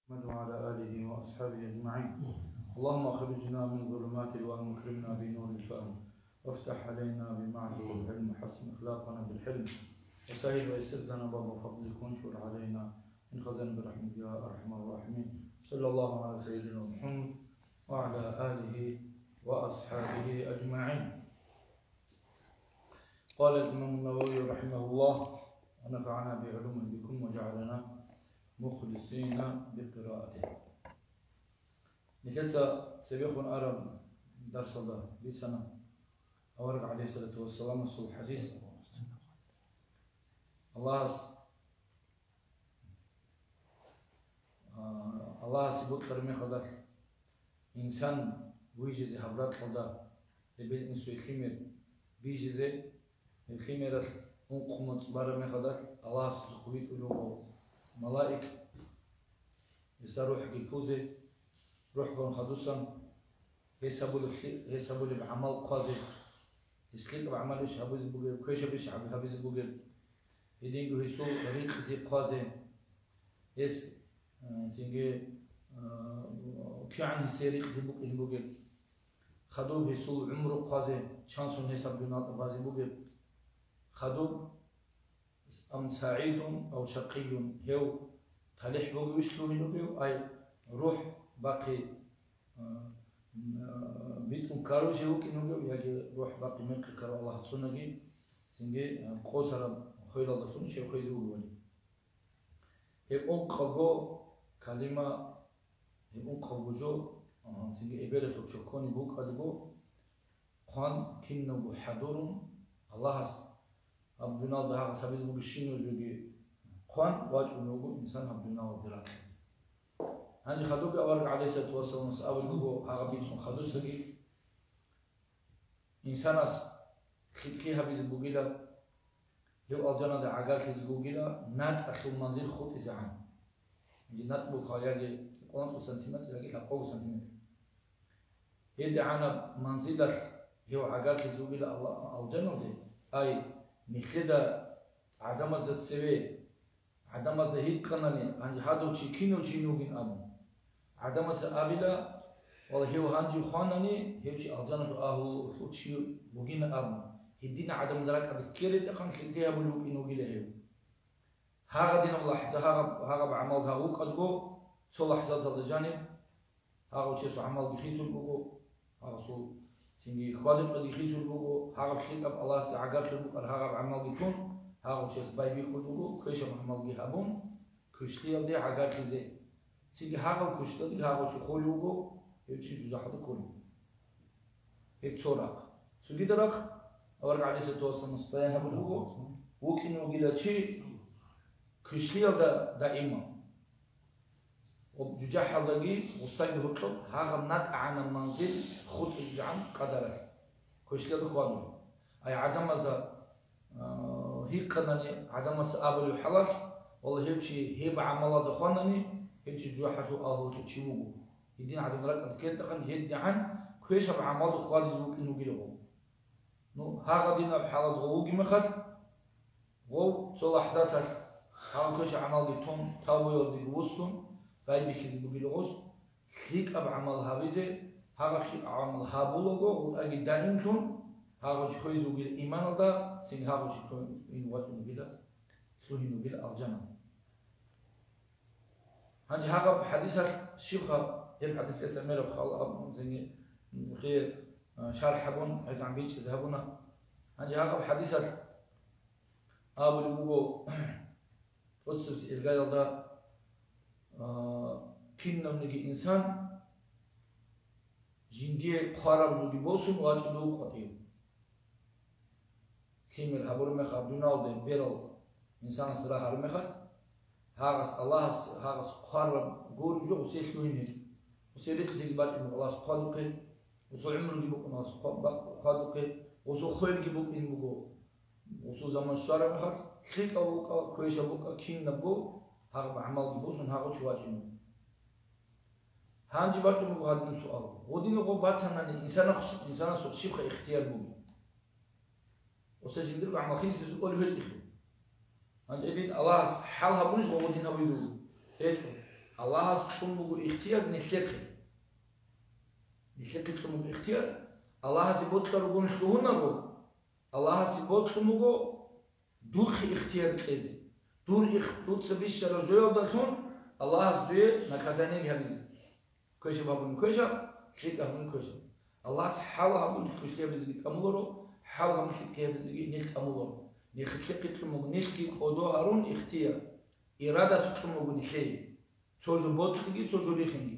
محمد وعلى آله وأصحابه أجمعين. اللهم أخرجنا من ظلمات الوهم واكرمنا بنور الفهم وافتح علينا بمعرفة العلم وحسن أخلاقنا بالحلم وسهل ويسر لنا باب فضلك وانشر علينا من خزن برحمتك يا أرحم الراحمين. صلى الله على سيدنا محمد وعلى آله وأصحابه أجمعين. قال الإمام النووي رحمه الله ونفعنا بعلوم بكم وجعلنا مخلصين بقراءته. نكسا سبيخون أرم درس الله بسنة أورق عليه الصلاة والسلام الصلح الحديث الله سبوت كرمي خدر إنسان ويجزي حبرات خدا لبيل إنسو الخمير بيجزي الخمير أنقمت برمي خدر الله سبوت ألوه ملائك يستروح بالكوزة روح بن خدوسا يسابول بعمل قاضي يسلك بعمل شابوز بوجر كويش بيش عبد حبيز بوجر يدينجو يسوع ريق زي قاضي يس تيجي كيان يسيريق زي بوجر خدوب يسوع عمره قاضي شانسون يساب بنات بازي بوجر خدوب أم سعيد أو شقي هو تلح بوجي وشلون ينوبيو أي روح باقي بيتكم كارو جيو كينوبيو يجي روح باقي من كارو الله سنجي سنجي قوسرا خير الله سنجي شيء خير زوجوني هيكون قبو كلمة هيكون قبو جو سنجي إبرة تشكوني بوك أدبو قان كينو حضورم الله عبدنا ده سبيل بوجشينو جودي قان واجب نوجو إنسان عبدنا ودرا عندي خدوك أورق عليه الصلاة والسلام أول نوجو عربيتهم خدوس سجي إنسان أس خلقي هبيز بوجيلا لو أجانا ده عجال خيز بوجيلا نات أخو منزل خود إزعان نات بوخايا قرن سنتيمتر لقيت لقوه سنتيمتر هيدا عنا منزله هو عجال خيز بوجيلا الله الجنة ده أي نخدا عدم زت سوي عدم زهيد كناني عند هذا شيء كينو جينو بين أمم عدم زابيلا والله هو عندي خاناني هو شيء أرجعنا هو شيء بوجين أمم هدينا عدم درك هذا كيرت أخن خلقها بلوك إنه جيله هذا دين الله هذا بعمل هذا كذبو صلح زاد هذا جانب هذا شيء عمل بخيسول بوجو هذا صل سينجي خالد قد يخيسول بوجو هذا بخيل أب الله سعجب بوجو هذا بعمل بيكون هذا شيء باي بيكون بوجو كيش محمل بيهابون كشتي أبدي عجب كذي سينجي هذا كشتي هذا شو خول بوجو يمشي جزء هذا كله هيك صورة سوي درك أورق عليه ستوصل مستوى هذا بوجو وكينو بيلا شيء كشتي أبدا دائما وجوجا حلقي وصايد هطلب هذا نات عن المنزل خود الجام قدره كشتي بخوانه أي عدم هذا هي قدني عدم أبل الحلال والله هيبشي هيب عمله دخانني هيبشي جوحته الله تشيوه يدين عدم رك كده دخان هيد عن كيش بعمله خالد زوج إنه بيلغو نو هذا دينا بحالة غوجي مخد غو صلاح ذاته هذا كيش عمل بتون تاوي ودي وصون باي بيخذ بيلغوس خيك أب عمل هابيزه هذا خيك عمل هابولوجو وأجي دانينتون هذا شيء خوي زوجي إيمان الله سين هذا شيء إن وقت نبيله شو هي نبيله الجنة هنجي هذا حديث الشيخ هم حديث السمير بخال زين غير شارح بون عايز عم بيجي ذهبنا هنجي هذا حديث أبو البوجو قدس الرجال ده كنا نجي إنسان جندي خارب نجي بوسون واجد لو خطير كيمل هبور مخ دونال ده بيرل إنسان سرا هر مخ هاغس الله هاغس خارب غور جو سيخويني وسيرك زي بات الله سبحانه وتعالى وسو عمر جيبوك الله سبحانه وتعالى وسو خير جيبوك إن بوجو وسو زمان شارع مخ خيك أو كويش أبوك كين نبو هاغ بعمل جيبوسون هاغ شو واجينو هانجي بات مو هذا السؤال ودينو قو بات هنا إنسان صوت شيخ اختيار بوجي وسجندر عمل خيس يقول هيك هانجي الله حالها بنش ودينها بيدو هيك الله has تطلبه اختيار نخلقه تطلبه اختيار الله has يبطل رجون خلوهنا رو الله has يبطل مجو دور اختيار كذي دور سبيش شرجوا داتون الله has دوي نكازاني جهبيز كويش بابون كويشا خيط أبون كويشا الله has حال أبون كويشيا بيزي كمولو حال أبون خيط بيزي نخ كمولو نخلق تطلبه نخلق أدو هارون اختيار إرادة تطلبه نخلق توجو بوتلي توجو ليخني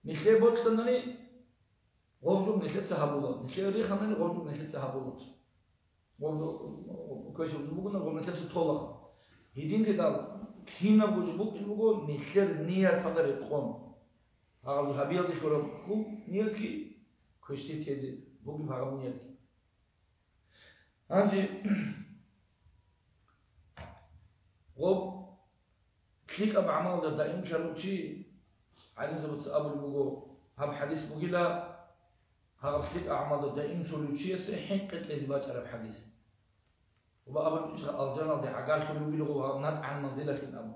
نخلق بوتلني غوجو نخلق سحابولا نخلق ريخني غوجو نخلق سحابولا غوجو كويشو بقولنا غوجو نخلق سطولخ هيدين كده كينا غوجو بقول نخلق نية تقدر يقوم هذا الحبيب اللي خرب كو نية كي كويشتي تيزي بقول هذا نية كي أنجي غوب كليك أب عمل ده دائم كانوا شيء عايزين زبط سأبل بقول هاب حديث بقوله هاب كليك أعمال ده دائم تقولوا شيء سحين قلت لزباط عرب حديث وبقى إيش الجنة ده عقال تقولوا بيلو هاب نات عن منزلة في الأمر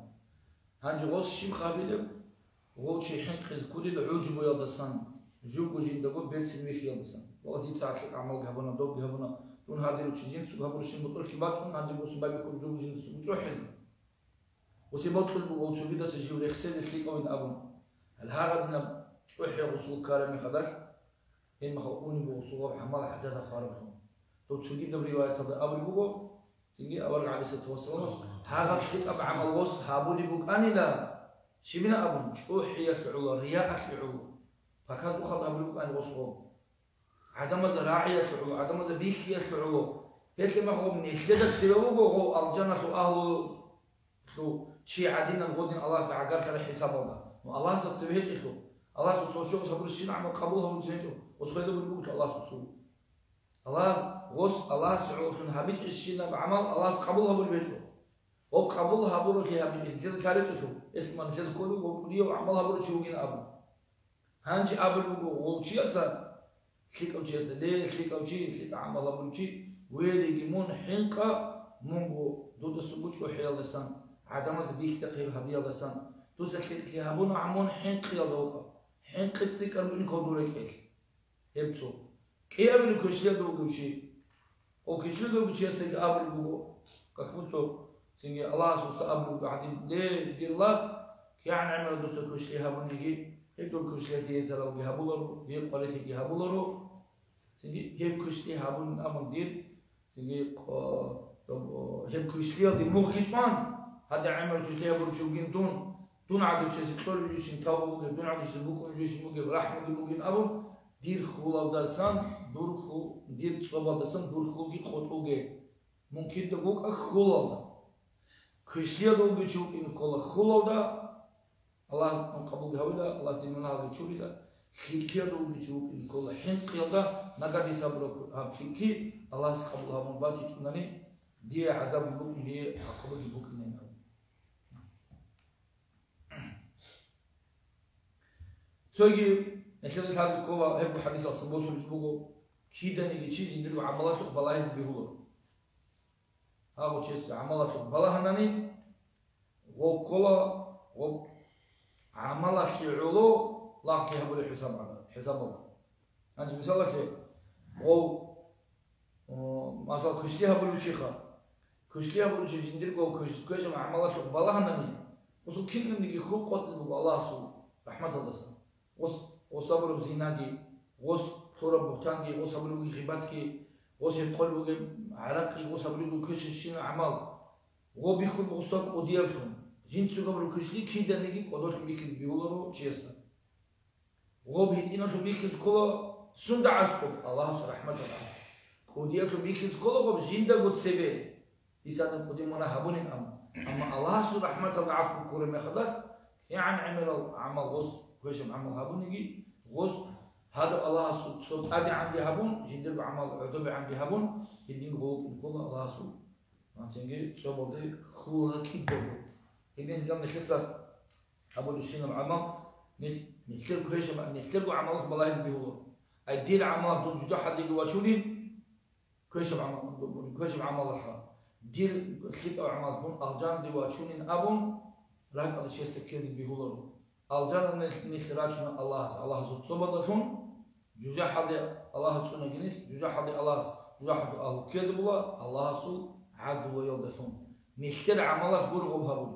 هنجي غوص شيء خابيله غوص شيء حين خز كل العجب ويادسان جوب وجين دقو بيت سلمي يادسان وقت ساعة أعمال جهبنا دوب جهبنا دون هذه الوجين سو جهبنا شيء بطل كبار هنجي غوص باقي كل جوب وجين سو جوحين وسيبطل بوصول بيدا تجيب رخصة تليق أو أبون هل هذا من وحي وصول كارمي خدر إن مخاوني بوصول حمال حدث خاربهم تو تسجيل ده رواية هذا أبو بوجو سنجي أورج عليه التوصل هذا تليق أب عمل وص هابولي بوك أني لا شبنا أبون وحي يفعل رياء يفعل فكان أخذ أبو بوك أن وصول عدم زراعي يفعل عدم ذبيح يفعل لكن ما هو من يشتغل سببه هو الجنة أهل تو شيء عدينا نقولين الله سعجل كره حساب الله والله سبحانه إخلو الله سبحانه صبر الشيء نعمل قبولها ونسيجه وسخيزه بالبوت الله سبحانه الله غص الله سعود هابيج الشيء بعمل الله قبولها بالبيجو وقبولها بروك يا ابن الجل كارثته اسم الجل كله وكليه وعملها بروك يوجين أبو هنجي أبو وشيء أصلا شيء أو شيء أصلا ليه شيء أو شيء عملها بروك ويلي جمون حنقة منغو ضد السبوت وحيل لسان عدم ذبيح تقيل هبيا لسان توسكت كهابون عمون حنق يدوقا حنق تسكر من كودورك إيش يبصو كيا من كشلة دوقشي أو كشلة دوقشي سك أبل بوجو كخمتو سنجي الله سبحانه أبل بعدين ليه الله كيان عمل دوس كشلة هابون يجي يدور كشلة ديزر أو جهابولرو يقولك جهابولرو سنجي هي كشلة هابون أمم دير سنجي هم كشلة دي مخيشان هذا عمل كشلة برجوجين دون عدد شيء سكتور بيجوشين تابو دون عدد شيء بكون بيجوشين مجيب رحمة بيجوشين أبو دير خول داسان دور خو دير صوب داسان دور خو جي خطوجة ممكن تقول أخول الله كشلة دو بيجو إن كل خول ده الله قبول هؤلاء الله تمنع بيجوري ده خيكيا دو بيجو إن كل حين قيادة نقدر يصبروا هم خيكي الله قبول هم باتي توناني دي عذاب يبوك دي عقبة يبوك نينا سوي نحن هذا الكوا هبوا حديث الصبوس والجبوه كيدا نيجي نديرو عملات قبلايز بيهولو هذا شيء عملات قبلها ناني وكلا وعملات شعولو لاقي هبوا الحساب هذا حساب الله أنت مثال شيء مثلا كشليها بالوشيخة كشليها بالوشيخ نديرو كش عملات قبلها ناني وصل كنا نيجي خو قتل الله سو رحمة الله سو وصبر زيناجي وصبر بوتانجي وصبر غيباتكي وصبر عراقي وصبر كششين أعمال وبيخل وصل وديارهم جنسو قبل كشلي كيدا نيجي قدرت بيكز بيولرو تشيسنا وبيتنا تبيكز كلا سند عسكم الله رحمة الله وديارهم بيكز كلا وبجندا قد سبه يسألون قديمنا هبونين أما الله رحمة الله عفو كورم يخدك يعني عمل عمل وصل كويش عمل هابون يجي غص هذا الله صوت أبي عندي هابون جندل بعمل عدوبي عندي هابون يدين هو كل الله صو ما تيجي شو بدي خورة كيدو يدين كم نخسر أبو الشين العمل نختار كويش نختار عمل بالله يزبيه هو أدير عمل دون جدا حد يجوا شولين كويش عمل الله دير خيط عمل دون أرجان دوا شولين أبون راك على شيء سكين بيقولوا الجنة نخرجنا الله زوجة ثم جوجا حد الله سبحانه جنيس جوجا حد الله جوجا حد الله كذب الله سو عدو ويلدثون نخكر عملك بقول هبول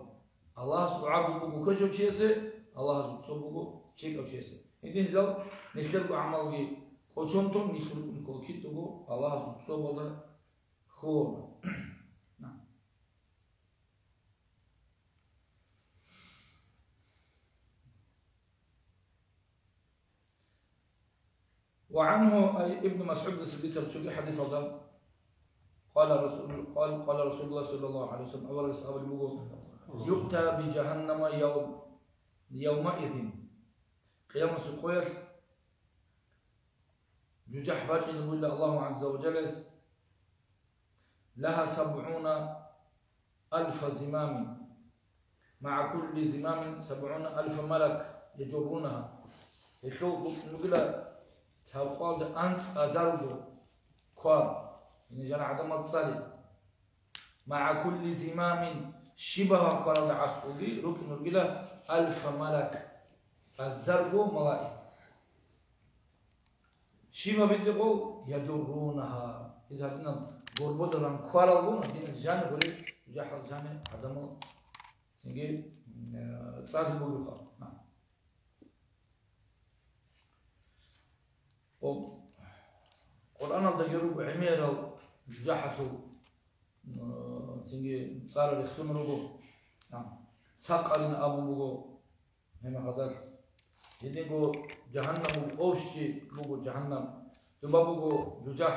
الله سبحانه بقول كشوف شيء الله سبحانه بقول شيء أو شيء إذن هذا نخكر عملك كشومتم نخكر نقول كتبه الله سبحانه بقول خور وعنه أي ابن مسعود السبيل حديث هذا قال رسول الله صلى الله عليه وسلم أول الصحابة يقول يؤتى بجهنم يومئذ قيام سقوير ججح باجي نقول الله عز وجل لها 70,000 زمام مع كل زمام 70,000 ملك يجرونها نقول تقول أنت أزرجو كوار إن جانا عدم الصالح مع كل زمام شبه كوار عسكري ركن نقول 1000 ملك الزرجو ملائكة شبه بيقول يجرونها إذا كنا غربة لان كوار لون دين جانا بقول جاهل جانا عدم سنجي صاحب بقولها القرآن هذا يروق عميرة جحته سنجي صار الخمر رجو نعم ساقلنا أبو رجو هم هذا يدينكو جهنم أوشي رجو جهنم تبابو ججح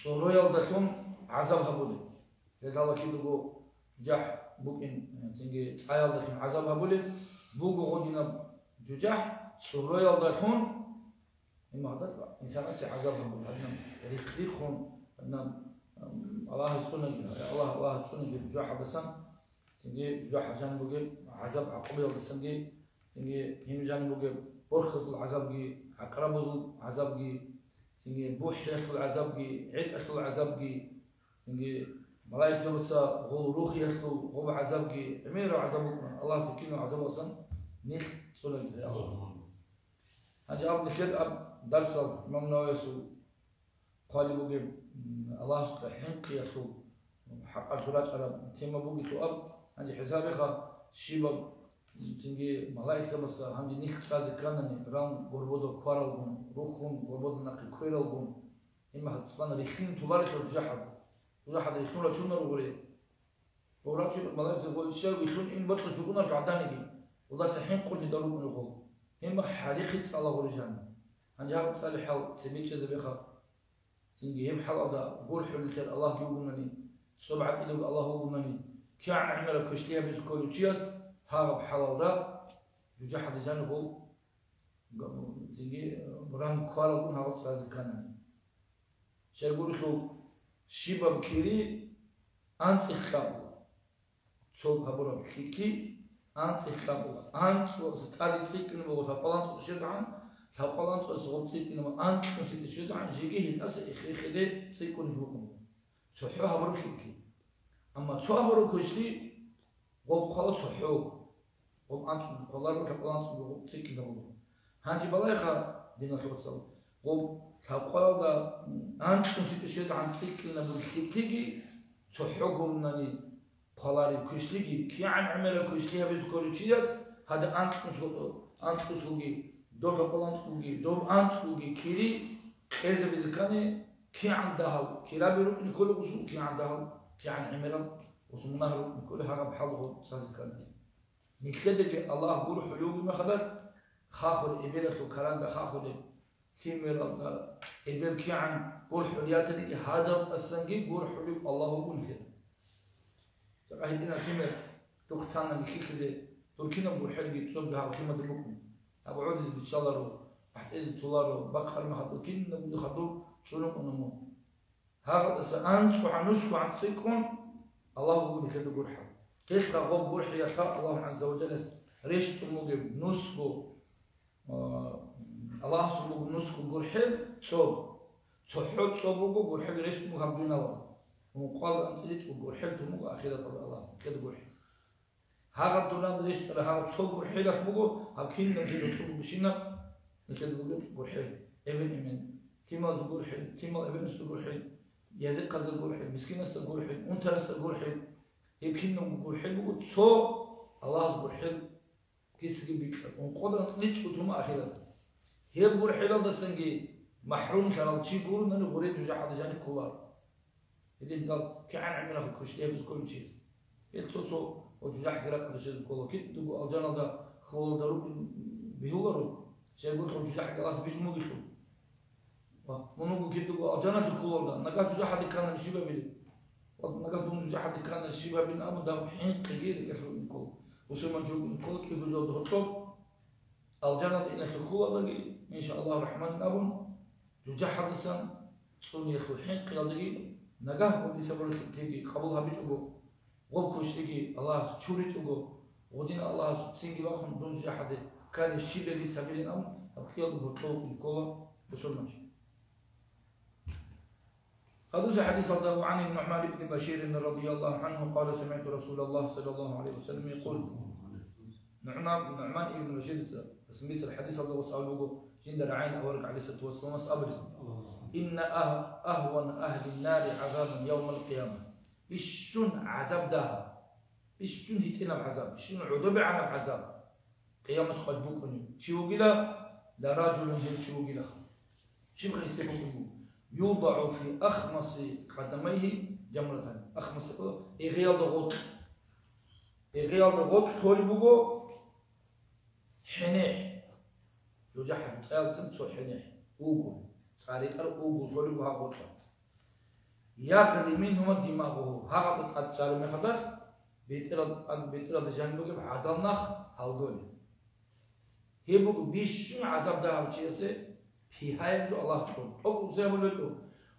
سوريال دكتم عذاب هبولي لذا الله كيدو جح بوكين سنجي عيال دكتم عذاب هبولي بوكو غدينا ججح سوريال دكتم إما هذا إنسان أسي عذابهم هذا ريخون أن الله سبحانه الله سبحانه جوح بسم سنجي جوح جانبوجي عذاب عقبي وبسمجي سنجي هم جانبوجي برخص العذاب جي عقربوز العذاب جي سنجي بوح يخل العذاب جي عيد أخل العذاب جي سنجي ملاك سبتة هو روح يخل هو عذاب جي عمير عذاب الله سكينه عذاب وسم نيخ سبحانه هذا أب نكر أب درس الإمام النووي قال بوجي الله سبحانه حنق يخو حق الثلاث على تيم بوجي تو أب عندي حسابي خا شيبا تنجي ملاك سبص عندي نيخ ساز كانني رام غربودو كارلبون روحهم غربودو نقل كويرلبون إما هتصلنا ريخين تبارك الجحد ريخين لا شو نروي وراك ملاك سبص شو يخون إن بطل تكون الجعداني والله سحين قل ندارو من الغول هم حريقة صلى الله عليه وسلم عندي هذا صالح حال سميت شذا بخا تنجي هم حال هذا قول حلك الله يقولني سبعة إلى الله يقولني كان عمل كشليها بسكول تشيس هذا بحال هذا يجح هذا جانبه تنجي برام كوال يكون هذا صار كانني شيء يقول له شباب كيري أنت خاب صوب خبره كي أنت خابلا أنت وستاري سيكون بقول هبلان تشجعان هبلان تزود سيكون أنت نسيت تشجعان جيجي الناس إخخده سيكون يروحون صحوا هبرو كيكي أما شو هبرو كشلي وب خلاص صحوا وب أنت خلاص هبلان تزود سيكون بقول هانجي بلاخا دينا خبصل وب هبقالا أنت نسيت تشجعان سيكون بقول كيكي صحوا قلناني خلاري كشليكي كي عن عمل كشليها بيزكوليتشياس هذا أنتكوسوجي دور بلانسوجي دور أنتكوسوجي كيري إذا بيزكاني كي عن دهال كيرا بيروح نقول وسو كي عن دهال كي عن عمل وسمناه نقول هذا بحاله سازكاني نكدك الله يقول حلول ما خلاص خاخر إبيرة وكلام خاخر كيمير إبير كي عن قول حلياتني هذا السنجي قول حلول الله يقول كده أهدينا كيما تختارنا بكيكذا تركينا بورحلقي تصب بها كيما دبوكم أبو عودز بتشالرو تحت إذ تولارو بقر ما حدو كينا بدو خدو شنو قنمو هذا سأنت وعنسكو عن سيكون الله يقول كده بورحل كيف تغوب بورحل يشاء الله عز وجل ريش تموجب نسكو الله سبحانه نسكو بورحل صوب صحوت صوبوكو بورحل ريش تموجب دون الله وقال أنت ليش وبورحل تموج أخيرا طبعا الله كده بورحل هاغا دولان ريش ترى هاغا تصور حيلك بقول هاكين نجيب تصور بشينا نكيد بقول حيل إبن كيما تقول حيل كيما ابن تقول حيل يزق قصد تقول حيل مسكين تقول حيل أنت تقول حيل يمكن نقول حيل بقول صو الله تقول حيل كيس بيك ونقدر نتليش وتما أخيرا هي بقول حيل هذا سنجي محروم كان الشيء بقول إنه غريب جوجا حد جاني كولار إذا قال كأن عملنا في كل شيء بس كل شيء يتصو وجوجا حكرا كل شيء كولار كده تقول الجنة ده خول دروب بيهولرو شيء يقول وجوجا حكرا راس بيج موجيتو ونقول كده تقول الجنة الكولار ده نقول جوجا حد كان الشيبة بيل نقول جوجا حد كان الشيبة بين أمم ده حين قليل كسر الكول وسمع جو الكول كي بيجوا دهطو الجنة إن في الكولار ده إن شاء الله الرحمن أبون جوجا حد سان صوني يخو حين قليل نجاه ودي سبورة تيجي قبولها بيجوا وبكوش تيجي الله شوري تجوا ودين الله سينجي باخون دون جحده كان الشيء الذي سبيل الأمر أبقيه بطلوب الكولا بسرمج. هذا حديث الله عن النعمان بن بشير رضي الله عنه قال سمعت رسول الله صلى الله عليه وسلم يقول نعمان بن بشير سميت الحديث الله وسأله جند العين أورك عليه الصلاة والسلام أبرز إن أهون أهل النار عذابا يوم القيامة بشون عذاب ده بشون هيتنا بعذاب بشون عذاب عنا بعذاب قيامة قد بكوني شو قيلا لرجل من شو قيلا شو خيسبه يوضع في أخمص قدميه جمرة أخمص إغيال ضغط تولي بقو حنيح يجحد تالسم سو حنيح أوغو صاريقر أوغو تولي بها غطا ياخذ منهما دماغه هذا قد صار مخدر بيترد جنبه بعدلناخ هالدول هيبو بيش عذاب ده وشيسه في هاي الله سبحانه أو زي ما بقول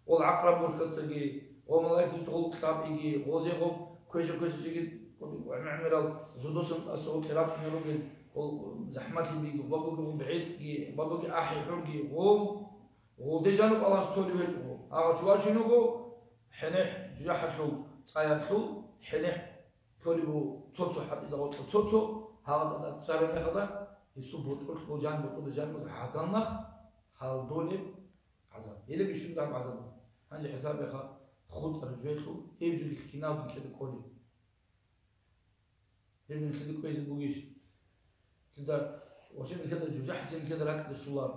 والعقرب والخنسجي وملاك تقول كتاب يجي وزيهم كويش يجي وعمل زودوسم أسوق كرات نروج وزحمة بيجي بابو بعيد يجي بابو أحي حرجي وده جانب الله سبحانه وتعالى أعطوا شنو حنح جححو صايحو حنح تولبو تصوصو حد إذا قلت تصوصو هذا تصير هذا يسوبو تقول جانب حاضنخ هال دولي عذاب يلي بيشوف ده عذاب عندي حساب يا خد رجوعته يبدو لك كناو كده كولي يبدو كده كويس بوجيش كده وشين كده جوجحتين كده راكد السولار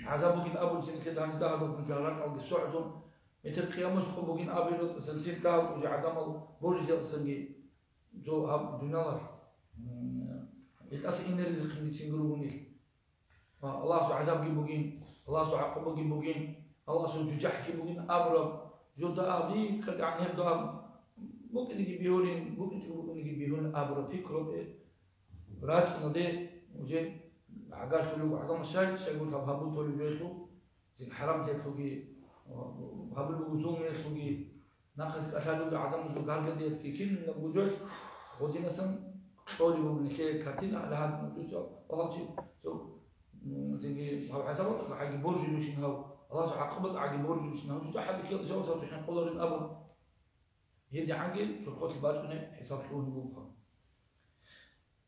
عذابو كده أبو سين كده عند ده هذا من كهرباء أو السعودهم متى القيامة سقوا بوجين أبيض سلسلة ده وجا عدم برج ده سنجي جو هب دنيا الأصل إن رزق من تنقلوني الله سو عذاب جيبوجين الله سو عقوبة جيبوجين الله سو ججح جيبوجين أبرم جو ده أبي كده عن هذا ممكن يجي بيهولين ممكن تشوفون يجي بيهولين أبرم فكرة راج نده وجه عقار فلو عدم الشيء يقول هبوا تولي جيتو زين حرام تلوجي هبلو زوم يلوجي ناقص أكلوا عدم الزجاج قد يتكين وجود ودينا سن تولي من كي كاتين على هذا موجود الله شيء سو زين هو حسابات حاجة برج مشين هو الله سو عقبت عاجي برج مشين هو جو أحد كيل شو صار تحين قدر الأب يدي عاجي شو خد الباج هنا حساب شلون يبغى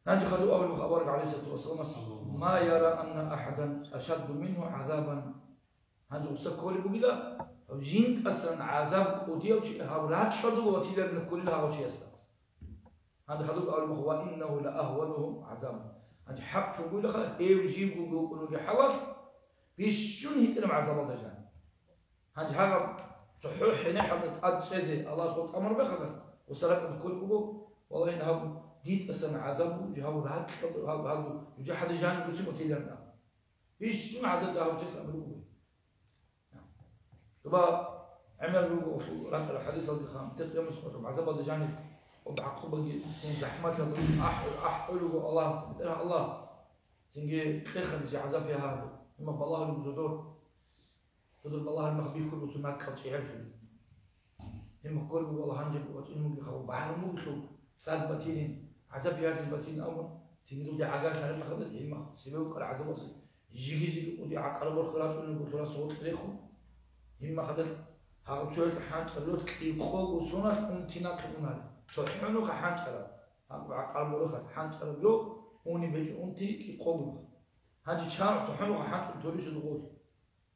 نجي خلوا أول مخبرك عليه الصلاة والسلام ما يرى أن أحدا أشد منه عذابا هذا وسكولي بقوله جينت أصلا عذاب قديم شيء هؤلاء شدوا وتيلا من كل هذا شيء أصلا هذا خلوا أول مخبر إنه لأهونهم عذابا هذا حق تقول خلاص يجيبوا بيقولوا جحوف بيشون هيتنا مع عذاب الله جان هذا صحوح نحن نتقد شيء الله صوت أمر بخذ وسرق الكل بقول والله إنهم ديت أصلا عذابه جهوا هذا جحد جان بيسمو تيلا بيشون عذاب ده وجس أمره طبعا عملوا الحديث الخام تقيم مسقط عذاب الجانب وبعقوبة زحمتها أحلو الله سبحانه الله سنجي تخرج عذاب هذا إما بالله المزدور تدل بالله المخبي كله تناكل شيء عرفه إما كل والله هنجب وإنه بيخو بعد موتو ساد باتين عذاب هذا الباتين أول سنجي دي عذاب كان ما خدت إما سبوا كل عذاب وصل يجي ودي عقرب الخلاص إنه بطلع صوت تاريخه إما خدت هاو شوية حانش قلوت كي خوغ وصونات انتناق هنا صحونو خحانش قلوت عقل ملوخة حنش أرجلو أوني بيجي أنتي كي قوم هذه شان تحنو حنش توريش الغول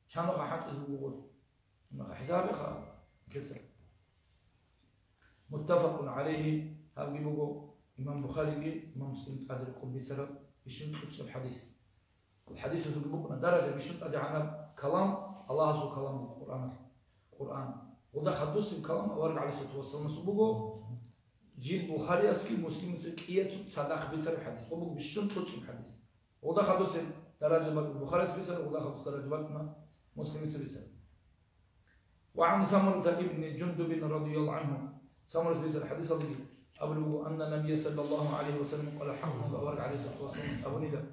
شانو حنش الغول ما حسابي خا كسر متفق عليه هذا بيقول إمام بخاري إمام مسلم قادر يقول بسبب بيشنط كتب الحديث الحديث يقول درجة بيشنط أدي عنا كلام الله سو كلام القرآن وده حدث الكلام أورج عليه الصلاة والسلام سبوقه جيب بخاري أسكي مسلم سكية صدق بيسر الحديث وبوق بيشنط كتب الحديث وده حدث درجة بخاري بيسر وده حدث درجة ما مسلم بيسر وعن سمرة ابن جندب رضي الله عنه سمرة بيسر الحديث اللي أبلغ أن النبي صلى الله عليه وسلم قال حق أورج عليه الصلاة والسلام أبني له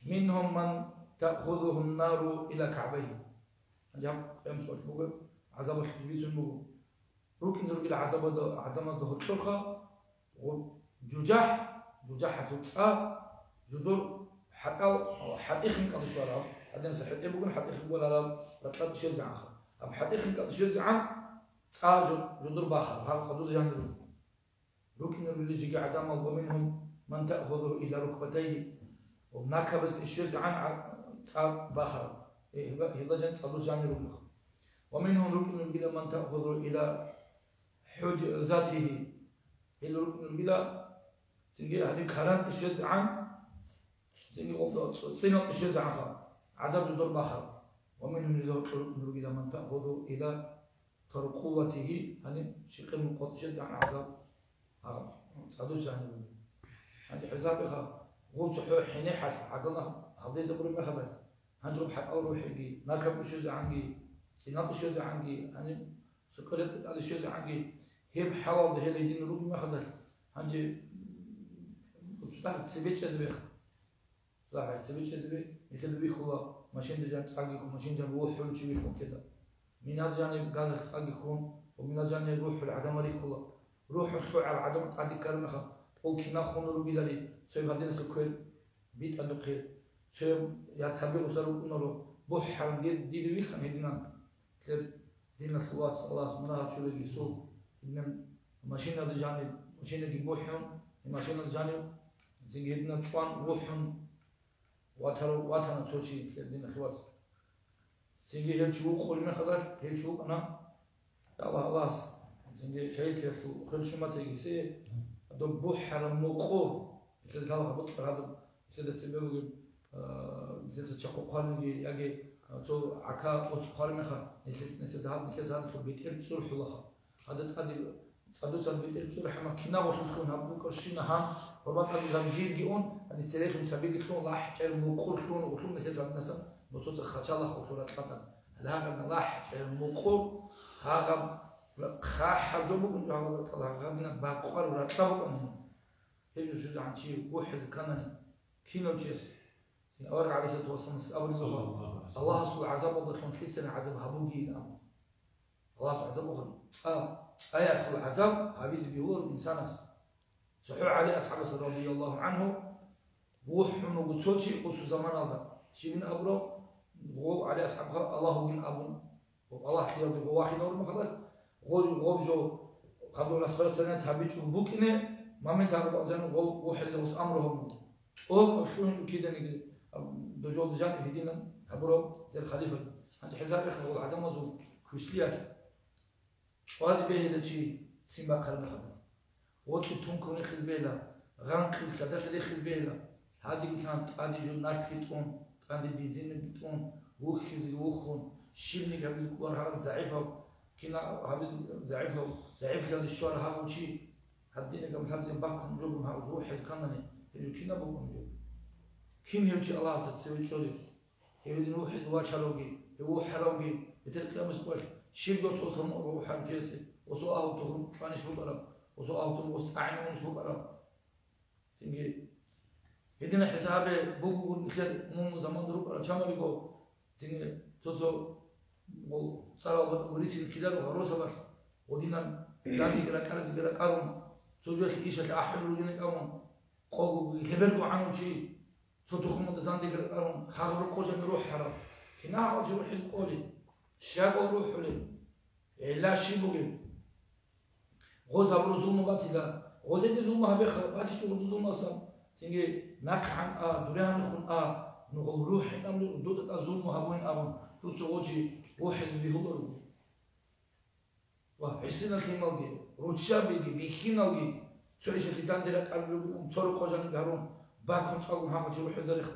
منهم من تأخذه النار إلى كعبيه جاب يوم سؤال بقول عذاب الحجبيز المبو ركن رجل عدم ظهر الطرقة وججاح حتوقع جدور حقيقي قد شوارع عندنا سحر إيه بقول حقيقي ولا لا رتلات شيء زعان أم حقيقي قد شيء زعان جدور باخر هذا قدود جانب ركن رجل جي عدم ومنهم من تأخذه إلى ركبتيه ومناكبس الشيء زعان باخر هذا جانب قدود جانب ومنهم ركن بلا من تأخذ إلى حجزاته إلى ركن بلا سنجي هذه كلام الشيء عن سنجي قبض سنة الشيء عن عذاب الدور بخر ومنهم ركن بلا من تأخذ إلى ترقوته يعني شق من قط الشيء عن عذاب صدق جانب هذه حسابها غوص حين حد عقلنا هذا زبر ما خبر هنجرب حق أول وحقي ناكب الشيء عنقي سينات الشيء عنقي يعني سكرت هذا الشيء عنقي هي بحوال ده اللي يدين روبي ما خدر هنجي بتاعك سبيت جذبه لا سبيت جذبه يخلي بيخلا ماشين دجان تساقيكم ماشين جان روح حلو شيء بيكون كده من هذا جانب قال تساقيكم ومن هذا جانب روح العدم ريخلا روح الخوع على العدم تعدي كلامها قول كنا خون روبي للي سوي هذين سكر بيت أدقي سوي يتسبب وسلوك نورو بوح دي دوي خم هدينا كل دينا خلاص الله سبحانه شو لقي سوق إن ماشينا الجانب ماشينا دي بوحهم ماشينا الجانب زين هدينا شوان بوحهم واترنا توشي كل دينا خلاص زين هي شو خول من خلاص هي شو أنا الله خلاص زين شيء كل شو ما تيجي سي ده بوح على موقو كل هذا بطل هذا كل تسبب زين تشقق قانوني يجي تو عكا وتقارن خا نسيت هذا كذا هذا بيتر بسرعة الله هذا تقدر صدق بيتر بسرعة ما كنا وتكون هم كرشينا هم ربما الزمجير جيون اللي تسلك مسابق كلون الله حجر مقول كلون وكلون كذا الناس بصوت خشالة خطورة خطر هذا الله حجر مقول هذا خا حجبه من جهة الله غادنا باقار ولا تابو أنه هيجو شو عن شيء واحد كان كينو جيس أورج عليه الصلاة والسلام أول الله سبحانه عذاب الله كان كتير عذاب هبوجي الله سبحانه عذاب أخر آيات العذاب هذه بيقول إنسان صحوا عليه أصحاب رضي الله عنه وحنا وقصود شيء قصو زمان هذا شيء من أبره وقول عليه أصحاب الله من أبو والله خير ده واحد نور مخلص قول جو قبل الأسفل السنة هبيج وبوكنه ما من تعرف أجنو واحد جوز أمرهم أو شلون كده نقول دجول جان هدينا أبرو زي الخليفة عند حزاب يخلو العدم وزو كشليات وهذا به هذا شيء سيما قرن خدم وقت تونكون يخل بيلا غان خل كذا اللي يخل بيلا هذه كانت هذه جو ناكتون هذه بيزين بتون وخز وخون شيلني قبل كور هذا زعيفه كنا هذا زعيف هذا الشوار هذا شيء هدينا قبل هذا باكم جوبهم هذا روح كانني كنا بقوم جو كين يمشي الله تسوي شغله يبدي نروح زواج حلوقي هو حلوقي بتلك مسؤول شيء جوت وصل روح جلسة وسوا أوتهم فاني شو قرب وسوا أوتهم واستعينون شو قرب تيجي هدينا حسابه بوجو مثل مو زمان دروب على شامل يقول تيجي توصل وصار وريس الكلام وهروسه بس ودينا داني كلا كارز كلا كارون سوجت إيشة أحلو لينا كارون قوي يهبلوا عنه شيء صوتهم متزاند يقولون حرب القوة نروح حرب هنا هو جروح القولي شاب وروح له لا شيء بقول غوز أبو رسول مبتلا غوزي زوما بخ باتي زوما سام سينجي نقعن دوران خون نقول روح نعمل دود زوما هبوين أبون توتشوجي واحد بيهولو وحسنا كيمالجي روتشابيجي بيخينالجي سويش الختان ديرك أربعون صاروا خجاني دارون باكم تقول هم جوا حزرخ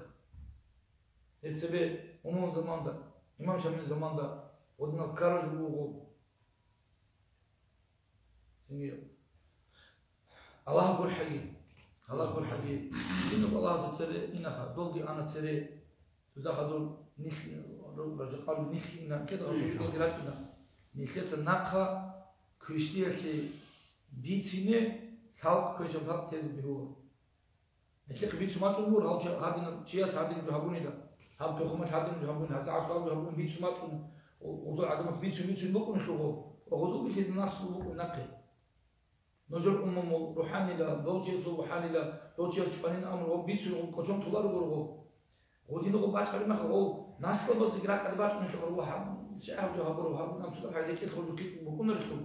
تبي ومن زمان ده إمام شامل زمان ده ودنا كارج بوغو سنجي الله أكبر حقي الله أكبر حقي إنه الله تسري إنها دولدي أنا تسري تدخل نخي رجع قالوا نخي إن كده أقول لك دلوقتي نخيت النقها كشتيه كي بيتينه خالق كشم خالق تيز بيهو نخيت بيت سمات الأمور هذا شيء هذا بيهابوني ده هذا تخمة هذا بيهابوني هذا عشرة بيهابوني بيت سمات وزول عدم بيت بكون خلوه وغزول بيت الناس بكون نقي نجر روحاني لا دوجي روحاني لا دوجي شبانين أمر وبيت كشم تلار ورغو ودينه قبات كلمة خو ناس لبض تقرأ كلمات من خروها شعب جهابرو هابون أم سلام هذا كيت خلو كيت بكون رخو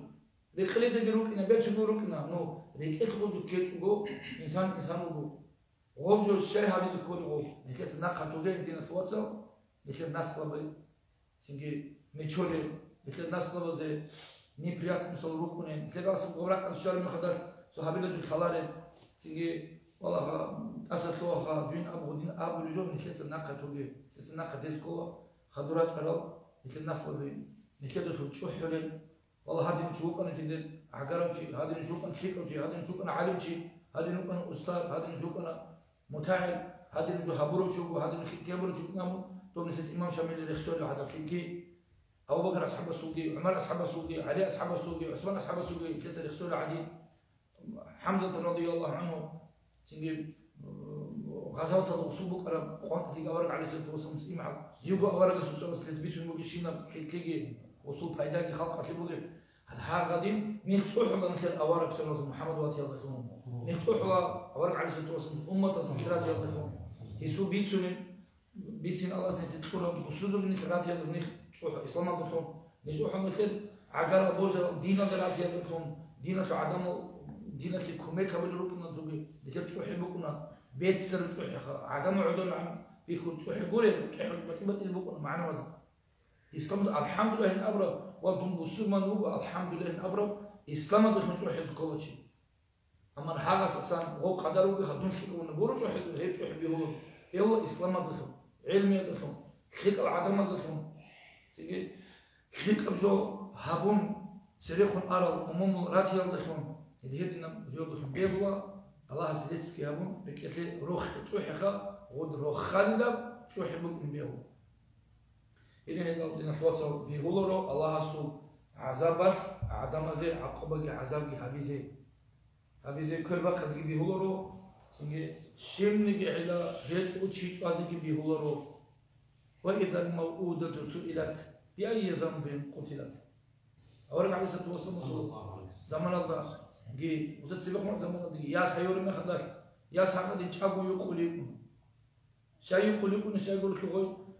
رخلي تجروك إن بيت سجروك إن نو ركيت خلو كيت وجو إنسان وجو وجو الشيء هذا يكون وجو نكيت ناقة تودي دينا ثواتسو نكيت ناس لبض سينجي ميشولي نكيت ناس لبض زي نيبريات مسلو روكونه نكيت ناس قبرك الشارع مخدر صحابي لجو خلاري سينجي والله أسألوها جين أبو دين أبو اليوم نكيت ناقة تودي نكيت ناقة ديسكو خدرات كرال نكيت ناس لبض نكيت تشوف حلم والله هذه نشوف أنا كده عقاربشي هذه نشوف أنا خيكوشي هذه نشوف أنا عالمشي هذه نشوف أنا أستاذ هذه نشوف أنا متعب هذه نشوف هبروشي وهذه نشوف كبروشي نامو تو نحس إمام شامل الرسول هذا كي أبو بكر أصحاب السوقي عمر أصحاب السوقي علي أصحاب السوقي عثمان أصحاب السوقي كيس الرسول علي حمزة رضي الله عنه سنجيب غزوة الأصول بكرة قوانت اللي قبرك عليه الصلاة والسلام مسلم جيبوا أورق السوسة بس تثبيت من مجشينا كي وصول فايدة خلق تبغي هذا قديم نفتح الله مثل أوارق سنة محمد واتي الله يخون نفتح الله أوارق عليه الصلاة والسلام أمة سنترات الله يخون يسوع بيتسين الله سنتدخل وصول من كرات الله نفتح إسلام الله يخون نفتح مثل عقار بوجا دين الله يخون دين عدم دين الكوميك قبل ركنا تبغي ذكر تحبكنا بيت سر عدم عدل عن بيكون تحبونه تحب بكنا معنا هذا إسلام الحمد لله إن أبرا وضم بسوما نوب الحمد لله إن أبرا إسلام ده مش واحد كل شيء أما الحاجة أساسا هو قدره بخدمة ونبورة واحد هيك واحد بيقول يلا إسلام ده علمي ده خلق العدم ده تيجي خلق أبجو هابون سريخ أرى أمم راتي ده اللي هدنا جو ده بيبلا الله سيدسك هابون بكتله روح تروحها ود روح خالد شو يحبون بيهو إلى هذا اللي نحوصل بيقولوا الله سو عذابش عدم زي عقبة عذاب هبيزي كل بقى خزي بيقولوا سنجي شيم نجي على هيت وتشيش وازي بيقولوا وإذا الموءودة سئلت بأي ذنب قتلت أورك عليه الصلاة والسلام زمان الله جي وزت سبق زمان الله يا سيور ما خدش يا سعد يتشابو يقولون شيء يقولون شيء يقولون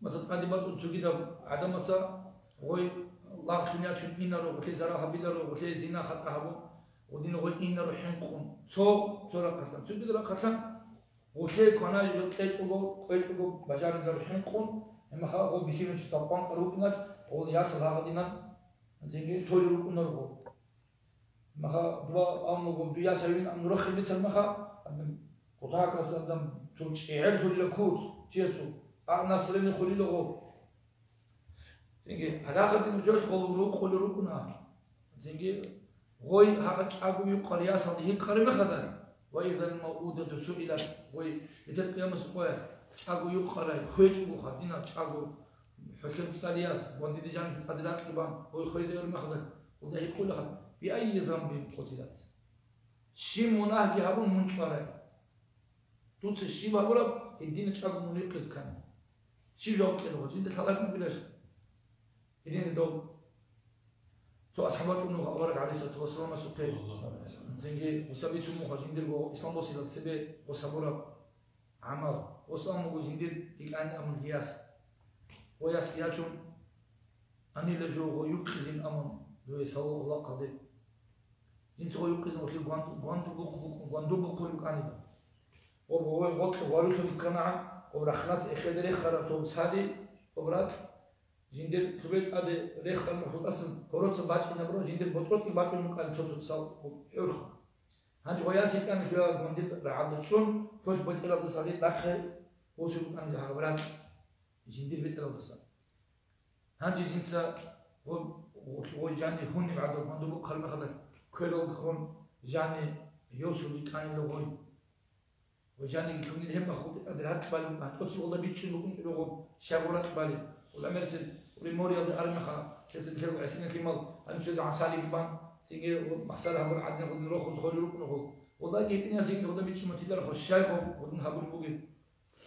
مثلا قد ما تقول كده عدم مثلا غوي الله خنياك شو إنرو وكي زراها بيدرو وكي زنا خطأه ودين غوي إنرو حنقون سو رقتان شو بدر رقتان وكي كنا يجوكي تقول بجار درو حنقون إما خا غو بيشيلون شو تبان روكنات أو ياسر هذا دينا زين تولي روكنا رو ما خا دوا أم غو بيا سوين أم نروح بيتر ما خا قطعك أصلا تقول إعلى تولي لكوت جيسو نصرين خليل غو زينجي هذا قد نجوش خلو زينجي غوي هذا أبو يقال يا صديقي كريم خدان وإذا الموءودة سئلت غوي لتلك يوم سقوات أبو يقال خويج أبو خدينا أبو حكم سالياس وندي دجان قدرات كبان غوي خويز يوم خدان وده يقولها بأي ذنب قتلت شيمونه جهابون منشارة توت الشيبة ولا الدين أبو منيقظ كان شيء لو كده جد ثلاث من بلاش إذن دو سو أصحابك إنه أورك عليه الصلاة والسلام سكين زينجي وسبي تمو خجين دلو إسلام بوسيلة سبي وسبورة عمل وسلام مجين دل إكان أمر هياس وياس ياچون أني لجو يكخزين أمر لو يسأل الله قدر جنس هو يقيز وكل غاندو بقول كانيدا وهو وقت غالو في القناعة ورخنات إخدر خرط وسادي وبرات جندر كبير أده رخ المفروض أصلا هروت باج نبرو جندر بطرق باج مكان تشوف سال حرخ هنج وياسي كان في غاندي رعد شون فوت بطل هذا سادي داخل وصل كان جاه برات جندر بطل هذا سال هنج جنسا و جاني هوني بعد غاندو بقول مخدر كلو كون جاني يوصل كان لغوي وجاني كون الهم أخذ أدرات بالي ما توصل والله بيتشون بكون لغو شغلات بالي ولا مرسل ولموريا الأرمخة كسر كلو عشرين كمال أنا شو عن سالي بان سيجي محصل هم عندنا نروح ندخل نروح والله كيتني أسيج والله بيتشون متدار خش شايف ونهبل بوجي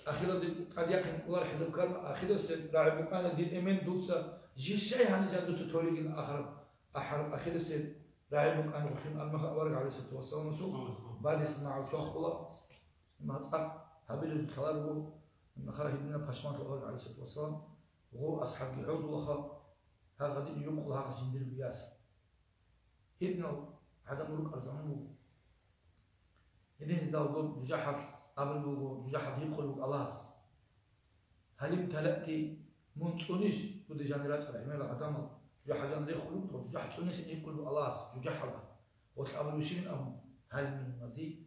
أخيرا قد يكن والله حذف كلام أخيرا سر راعي بقانا دين إيمان دوسا جي شيء هني جندو تطوري جن آخر أخيرا سر راعي بقانا وخيم المخ ورق عليه ستة وصل نسوق بعد يسمع وشاخ والله ما تصق هابيل الخلال ما خرج لنا باشمان الأول عليه الصلاة والسلام وهو أصحاب العود والله هذا غادي ينقل هذا جندر بياس ابنه هذا ملوك أرزانه إذن داود جحف قبل جحف يدخل الله هل امتلأتي منصونيش ودي جانرات العمال عدم جحف جان يدخل وجحف سونيش يدخل الله جحف وتقبل بشيء أم هل من مزيد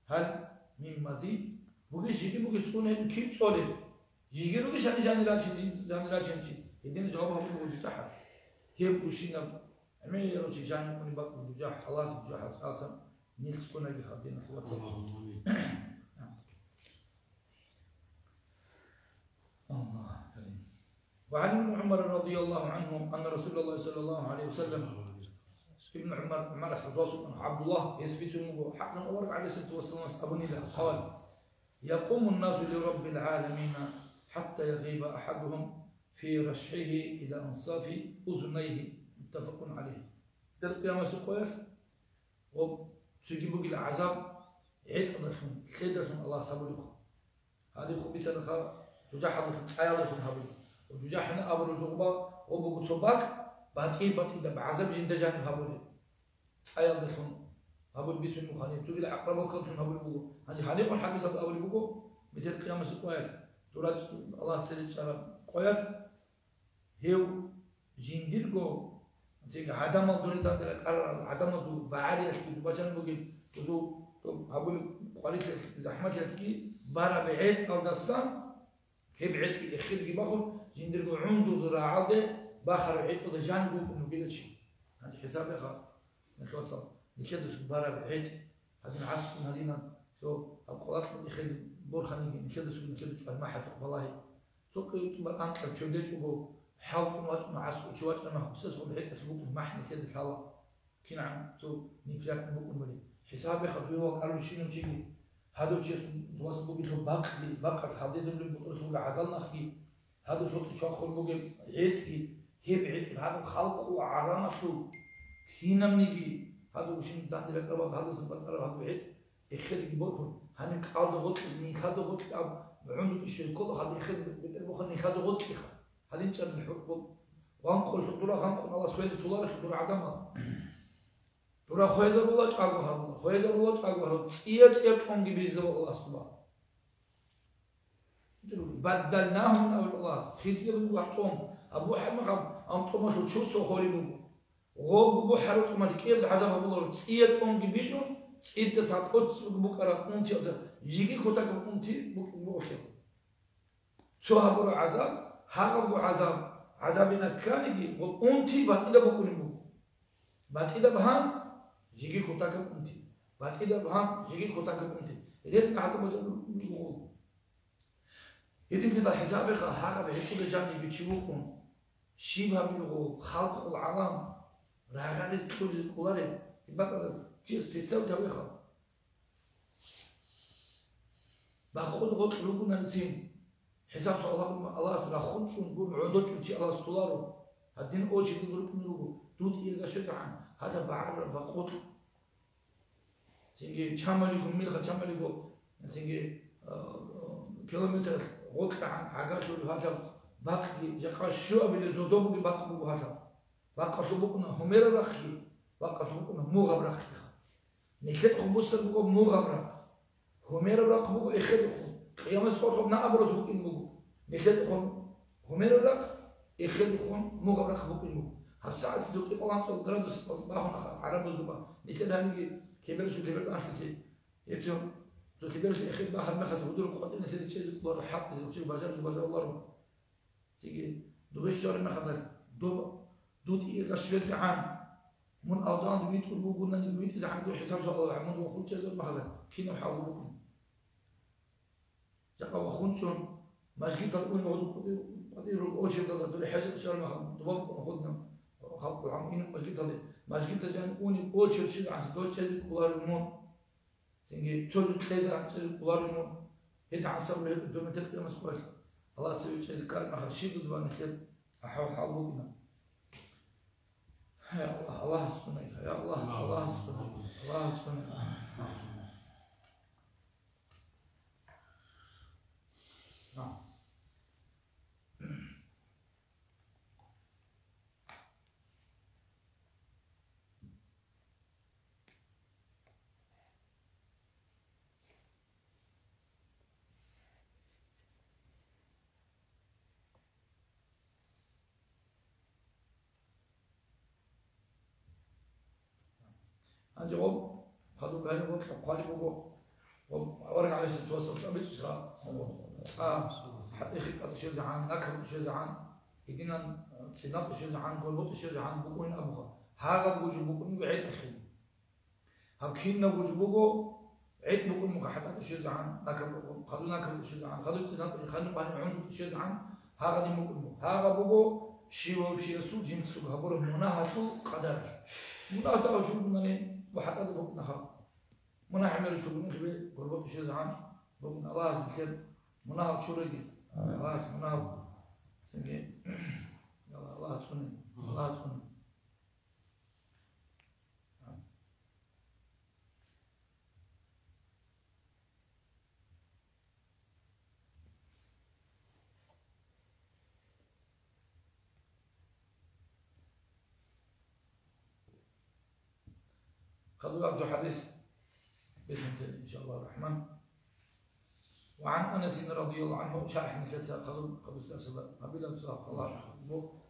هل من مزيد بوجي جيبي بوجي تكون هيك كيف صولي يجيرو كيش أنا جانرات شيء يدين جوابه هو بوجي تحت هي بوشينا أمين يروح جاني من بق بوجح خلاص بوجح أصلا نيل تكون هيك خدينا خلاص الله كريم وعن ابن عمر رضي الله عنه أن رسول الله صلى الله عليه وسلم ابن عمر أصحابه عبد الله يثبت حقا ورق عليه الصلاة والسلام أبني له قال يقوم الناس لرب العالمين حتى يغيب أحدهم في رشحه إلى أنصاف أذنيه متفق عليه ده القيامة سقوير وتجيبوا إلى عذاب عيد أدخل سيدة الله سبحانه هذه خبيثة نخا تجاحظكم عيالكم هبل وتجاحنا أبو الجغبة وبقوا صباك باتي ده بعذاب جند جانب هبل عيالكم هبل بيتون مخانين تقول الأقرب كنتم هبل بقوا هذه حاليكم حديثة أبو بقوا مثل القيامة سقوير تراج الله سيد شرب قوير هيو جنديركو زي عدم الدوري ده عدم الدور بعاري أشكي بچن بقول وزو هبل قالت زحمة كي بارا بعيد أو دستان هي بعيد كي أخير كي باخد جنديركو عنده زراعة ده باخر بعيد وده جانبه إنه كده شيء هذا حساب يا خا نخلص نكدس بارا بعيد هذا العصر هذينا سو القوات الأخير بورخاني نكدس ما حد والله سوق يطلع أنت تشوديش وبو حاول ما عصر شوات أنا خصص وبعيد أسبوع ما إحنا كده الله كنا عم سو نفلات نبوك ملي حساب يا خا هو قالوا شنو شيء هذا الشيء توصلوا بيتهم باقي الحديث اللي بقوله عدلنا فيه هذا صوت شاخر بوجي عيد كي هي بعيد هذا خلق وعرامته هنا منيجي هذا وشين دان دلك أبغى هذا سبب هذا بعيد يخلي يبغون هنك هذا غلط إني هذا غلط أب عنده الشيء كله هذا يخلي بيبغون هذا غلط يخ هذا إنت الحكم وانقل تطلع انقل الله سويز تطلع تطلع عدمه ترى خويز الله تعالى الله خويز الله تعالى إيه تونجي بيزل الله سبحانه بدلناهم من أول الله خزي بوحطهم أبو حمد أم طمر شو سو خالي غوب أبو حرط ما كيف عذاب الله إيه تونجي بيجو إيه تسعة قط بكرة أنتي أصلا يجي كتاك أنتي بوكل شو هبوا عذاب هبوا عذابنا كان يجي وأنتي بعد بكون بعد إذا بهم يجي كتاك أنتي بعد إذا بهم يجي كتاك أنتي إذا عذاب بقول إذا كده حسابي خا بهيكل جاني بتشوفكم شيبها بيلغو خلق العالم راغالي كل كلاره يبقى جيس تسوي تويخا باخذ غط لوكنا نتين حساب الله سلا خد شو نقول عودت شو الله استولاره هدين أول شيء تقول لكم لوكو دود إلى شجع هذا بعر باخذ تيجي شامليكم ميلخ شامليكم تيجي كيلومتر غط عن عقارته هذا باقي جاك شو أبي لزودهم بباقي هذا باقي سبقنا همير رخي وقت بقول مغبرة نكت خبص بقول مغبرة همير بقى بقول إخد قيام الصوت بنا أبرد بقول بقول نكت همير بقى إخد مغبرة بقول بقول هالساعة سدوك يقولون صوت درد صوت باهون عرب الزبا نكت هنيجي كبر شو كبر أنت يبتون تو كبر في إخد باهر ما خد بدور قد إن تلي شيء بار حق وشيء بازار بازار الله تيجي دوبش شهر ما خد دوت إيه كشوز عن من أوضان بيت قلبو قلنا نبيت إذا عندو حساب صلى الله عليه وسلم وخون شذر ما خد كينا حاول بكم جاء وخون شون ماشي تقول نقول قدير أوشي تقول دول حاجة شهر ما خد دباب خدنا خد العمين ماشي تقول ماشي تجان أوني أوشي شيء عن دول شيء كلار المون سنجي تقول كذا عن شيء كلار المون هيدا عصر له دوم تلقي مسؤول الله تسوي شيء كار ما خد شيء دبان خير أحاول حاول بكم يا الله الله سبحانه يا الله الله سبحانه الله سبحانه نعم عندي غم خذوا كانوا وقت قالي بقول ورجع على ست وصل فمش حتى يخي قد شيء زعان نكر شيء زعان يدينا سنات شيء زعان قلبط شيء زعان بقول أبوها هذا بوجه بقول بعيد أخي هكينا بوجه بقول عيد بقول مك حتى شيء زعان نكر خذوا نكر شيء زعان خذوا سنات خذوا بان عون شيء زعان هذا دي بقول هذا بقول شيء وشيء رسول جنس سوق هبره مناهة قدر مناهة شو مني وحتى بقول نخا منا حمل شو بني خبي قربت شيء زعان بقول الله ذكر مناهض شو رجل الله اسمه مناهض سنجي يلا الله سبحانه الله سبحانه خذوا أبو حديث بإذن الله إن شاء الله الرحمن وعن أنس رضي الله عنه شارح من كسر خذوا استرسل قبيلة بسرعة الله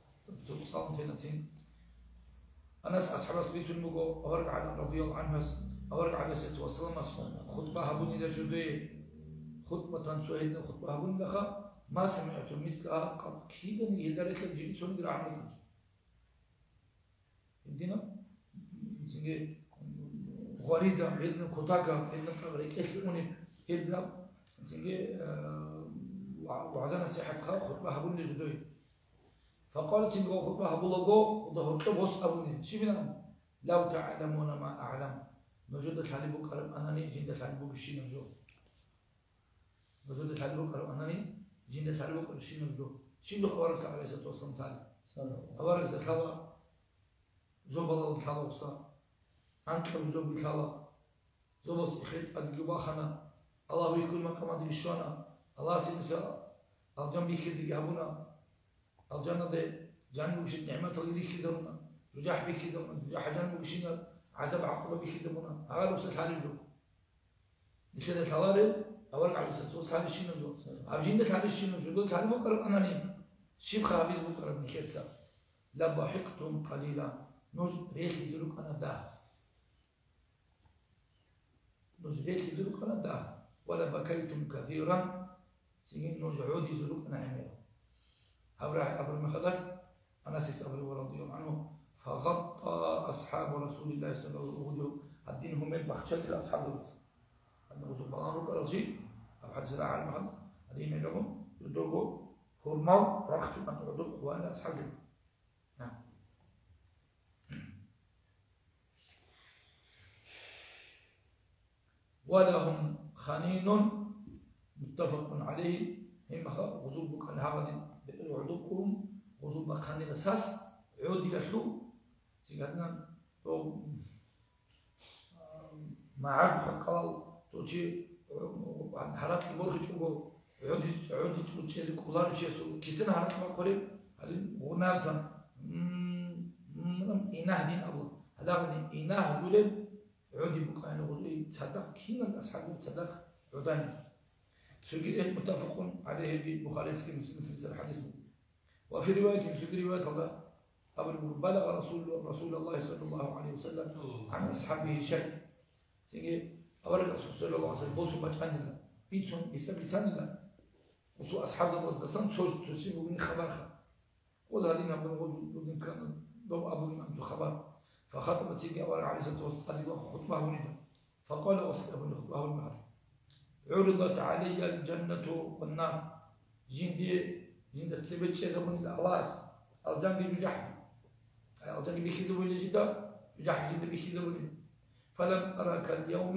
صلى تنسين أنس أصحاب سبيس المجو أورج على رضي الله عنه أورج على ست وسلم خطبة هبوني لجودي خطبة سويدنا خطبة هبوني لخا ما سمعت مثلها قد كيدا يدرك الجيل سوني درعمل الدينا سنجي غريدة هيدنا كوتاكا هيدنا كبريك إثلوني هيدنا سنجي وعزنا سيحة خطبة هبوني لجودي فقالت سنجو خطبة هبولوغو وظهرت بوس أبوني شبنا لو تعلمون ما أعلم نجود الحليبو كرم أنني جند الحليبو كشين نجو نجود الحليبو كرم أنني جند الحليبو كشين نجو شنو خبرك على سيد وصلت عليه خبرك سيد خلا زوبل الخلا وصا أنكر زوب الخلا زوبس إخيط أدقوا خنا الله يكون مقام ديشونا الله سينسا الجنب يخزي يهبونا الجنة ده جنب وش النعمة اللي يخزونا رجاح بيخزونا رجاح جنب وشينا عذاب عقبة بيخدمونا هذا وصل حالي له نشهد الحواري أول على سنة وصل حالي شيء نجوا عبجين ده حالي شيء نجوا دول حالي بكرة أناني شيب خابيز بكرة نكتسا لضحكتم قليلا نج ريخ يزلوك أنا ده نج ريخ يزلوك أنا ده ولا بكيتم كثيرا سنين نج عود يزلوك أنا عمير أبرا مخدر أنا سيسأل رضي الله عنه فغطى أصحاب رسول الله صلى الله عليه وسلم الدين هم البخشة لأصحاب الرسول أنه سبحانه وتعالى رجي أو حد سلاح على المحل الدين يجبون يدوغو هرمال رخص أن تعدوا وأنا أصحاب الرسول نعم ولهم خنين متفق عليه هم غزوبك الهغد عدوكم غزوبك خنين أساس عود يحلو سيقدنا تو ما عرف حقال توجي عن حرات المرخ تقول عود توجي كولار شيء كيسنا حرات ما قريب هذه غنازة إنه دين الله هلاغني إناه دولن عودي بقى أنا غزوي تصدق كينا أصحاب تصدق عداني سجل متفق عليه البخاري ومسلم سلسلة الحديث. وفي رواية في رواية الله بلغ رسول الله صلى الله عليه وسلم عن أصحابه شيء. سجل أورد رسول صلى الله عليه وسلم بوسو بجاننا بيتون بيسبيتاننا وسو أصحاب الرسول صلى تشيبوا من خبرها وذلك من كان دو أبو من خبر فخطب سيدي أورد عليه الصلاة والسلام خطبه ولده فقال وصله خطبه المهر عرضت علي الجنة والنار جند تسبت شيء من الأواز الجنة بجحد الجنة بخذ ولجدا بجحد جند بخذ ولجدا فلم أراك اليوم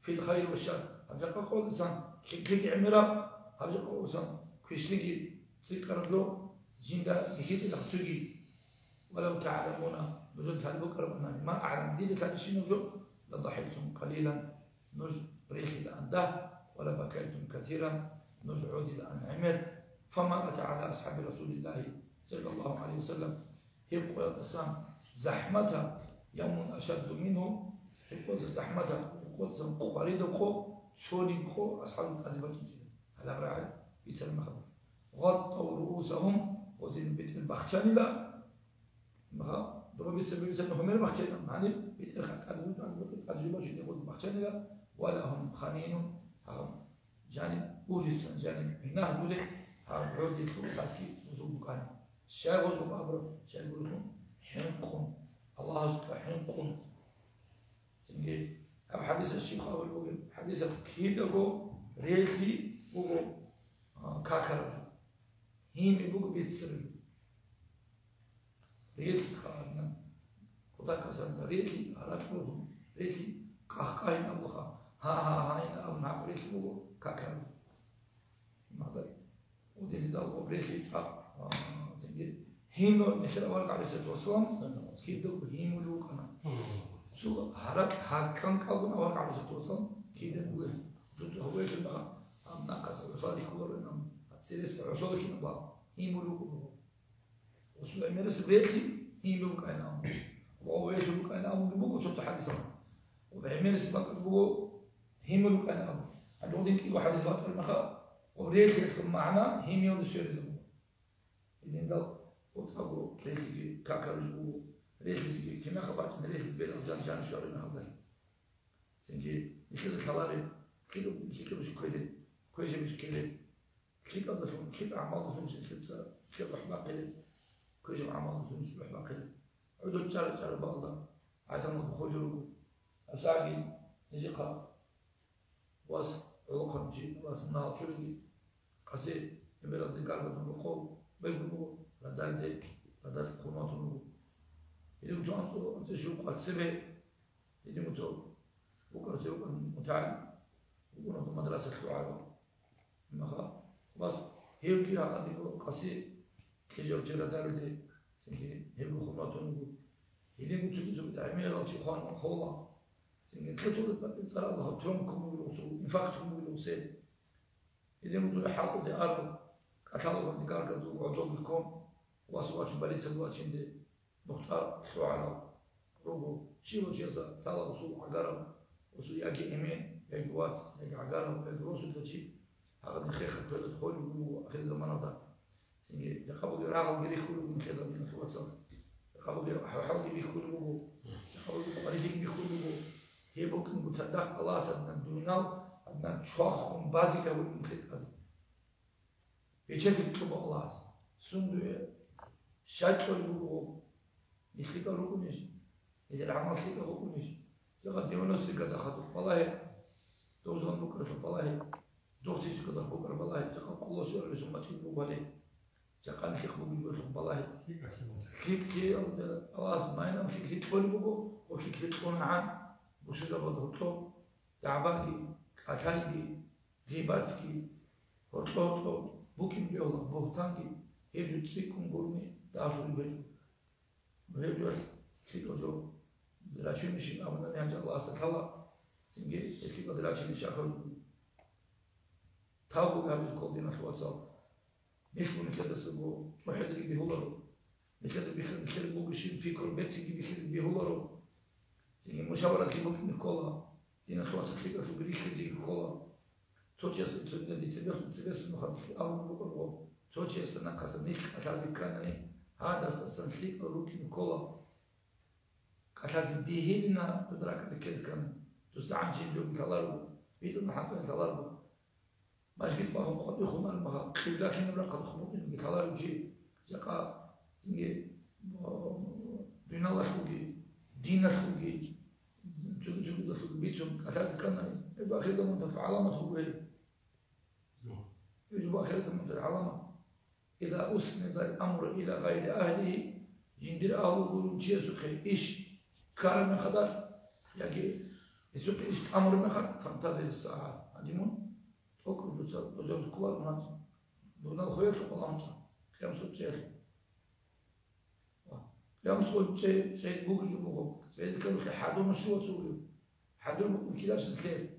في الخير والشر هذا قول إنسان كل عمره هذا قول إنسان كشلي سيكربلو جند بخذ الأختي ولو تعلمون نزلت هالبكرة ما أعلم دي كان شيء نزل لضحكتم قليلا نزل ريخ الأنده ولا بكيتم كثيرا نزل عود الآن عمر فما أتى على أصحاب رسول الله صلى الله عليه وسلم يبقى الإنسان زحمته يوم أشد منه يبقى زحمته يبقى قريدكو سوليكو أصحاب القادمة جدا هذا راعي يتسلم خبر غطوا رؤوسهم وزين بيت البخشان لا ما ضرب يتسلم هم البخشان يعني بيت الأرجبة جدا يقول البخشان لا ولا هم خنين جانب بوليس جانب هنا دولة عود الخمساسكي وزوج كان شاي وزوج أبرد شاي يقولون حنقون الله سبحانه حنقون سنجي أو حديث الشيخ أو الوجه حديث كيدو ريخي بوجو كاكر هيم بوجو بيتسر ريخي خارنا كذا كسر ريخي هرات بوجو ريخي كاكاين الله ها أو نعم ريخي بوجو كاكر ماذا ودي الله بريخي سنجي هيمو مثل أول عليه الصلاة والسلام كيدو هيمو لوك أنا سو هرك هكان كالبنا أول عليه الصلاة والسلام كيدو بوه زود هو يكلم أم ناقص وصار يخبر إنهم سيرس عصور كنا با هيمو لوك بوه وسو أميرس بريخي هيمو لوك أنا وهو يلوك أنا أم بوه كتب حديثا وبأميرس بقى بوه هيمو لوك أنا أم عندهم كي واحد يزبط المخا وريخي يخدم معنا هيمو للسيرس إذن ده وتقول ريخي كاكرجو ريخي كنا خبرت من ريخي بين الجان جان شهر من خبر سنجي يخدم خلاري كيلو شو كيلو كويس مش كيلو كيلو أضافون كيلو أعمالهم مش كيلو أحباق كيلو كويس أعمالهم مش أحباق كيلو عدو تشار بالله عدم دخوله أساعدي نجي قا واس علاقة نجي واس نهار شو قصير يبرد الجارة نقول بيقولوا بدل قناة نقول إذا كنتوا أنتوا شو قد سبب إذا كنتوا بكرة سوق متعلم وكنتوا مدرسة العالم ما بس هي كي هذا يقول قصير كجور جرا دارده هي قناة نقول إذا كنتوا تعمل على شيء خالص كنتوا بتصير الله ترمكم بالوصول نفقتكم بالوصول إذا كنتوا حاطوا دي أرض أكلوا من دكان كذو وعدوا بكم واسواش بريت سواش عند مختار سوالا روبو شيلو جزا تلا وصول عقارب وصول يجي إيمين يجي واتس يجي عقارب يجي وصول تشي هذا نخيخ كذا تقول وآخر زمان هذا سنجي يقابل يراعوا يري خلوا من كذا من الواتساب يقابل يحاول يبيخلوا بو يقابل يقارجين يبيخلوا بو هي ممكن بتصدق الله سبحانه الدنيا أن شخص بازي كابو يمكن بيشتري كتب الله سندوه شايط للوجوه يخليك الوجوه نش إذا العمل خليك الوجوه نش يقدمون نفسك كذا خطوة والله توزن بكرة والله دوختي كذا بكرة والله تقول الله شو اللي سمعت فيه بالله تقول لك خبوا بالله والله خليك الله سبحانه خليك تقول الوجوه وخليك تقول عن وشو ده بدرته تعباني أكاني جيباتي هطلو بوكين بيولا بوتانجي هيجو تسيكم قولني تأخذ بيجو هيجو تسيكو جو دلاشين مشين أمنا نيانجا الله سكالا سنجي يكيكو دلاشين مشاكل تاوبو قابل كولدين الواتساب نيكو نكدا سبو وحزري بيهولارو نكدا بيخل بوغشين فيكور بيتسيكي بيخل بيهولارو تيجي مشاورة كي بوك نيكولا تينا خلاص تلقى في بريك تيجي نيكولا توجس تقول لي تبس نخاط أو نقول توجس نقص نيك أتازي كانني هذا سنتلي روك نيكولا أتازي بيهنا بدرك الكذا كان تستعين شيء جو كلارو بيتو نحط كلارو ماش قلت بهم قد يخون المها لكن نبرق الخمود من كلارو جي جاكا تيجي بين الله خوجي دين خوجي تقول تقول بيتهم أتازي كانني يبقى آخر زمان علامة هو يجب آخر زمان علامة إذا أسند الأمر إلى غير أهله يندر أهله يقولون جيسو خير إيش كارم خدر يجي يسوق إيش أمر مخد فانتظر الساعة عندهم أكل بتصل وجوز كلار مانش دون الخير كلامش خيام صوت شيخ خيام صوت شيء بوجي جمهور شيء كانوا حدو مشروع سوري حدو مكيلاش الخير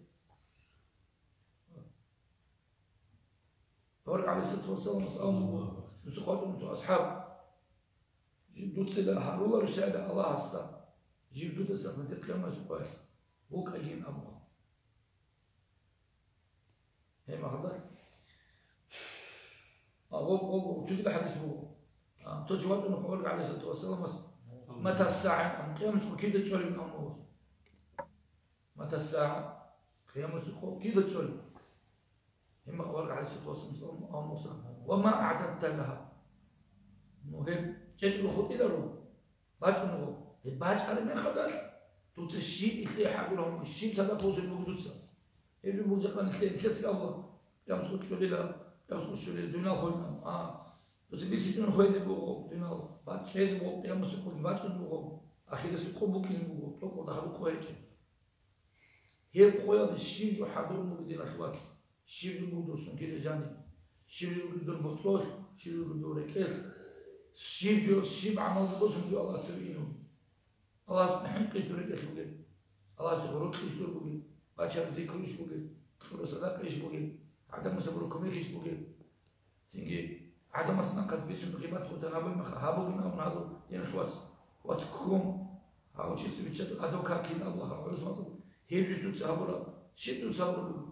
ورجع عليه الصلاة والسلام مسألهم نسقطهم أصحاب جبدوا سلا هارول رسالة الله أستا جبدوا تسمى تتكلم سؤال بوك أجين أبوه هي ما خدر أبوه تجد حديث بوه تجواب إنه ورجع عليه الصلاة والسلام متى الساعة أم قيامة كيد تشولي من أمه متى الساعة قيامة كيد تشولي إما ورجع عليه الصلاة والسلام أو موسى وما أعددت لها مهم جد الخط إلى رو باج منه الباج على ما خدش تتشيء إثنين حقولهم الشيء هذا فوز الموجودة يجب موجقا إثنين كسر الله يمسك شليلا يمسك شليلا دون الخلنا تسبيس دون خويز بوه دون باج شيء بوه يمسك كل باج بوه أخيرا سكوب بوكين بوه تقول دخلوا خويج هي خويا الشيء يحضرون بدين أخوات الشيء يقولون سنكيل جاني الشيء يقولون بطلوش الشيء يقولون ركيز الشيء عمل بوسم جو الله سبحانه الله سبحانه كيشتري كيشتري الله سبحانه كيشتري بقول باشر ذكر كيشتري كل صدق كيشتري عدم صبر كمية كيشتري سينجي عدم أصلا كسبت شنو خيبات وتنابل مخ هابو بنا من هذا ينخوات واتكم هاو شيء سبيتشات هذا كاكين الله عز وجل هي بيجتو صبر شدوا صبر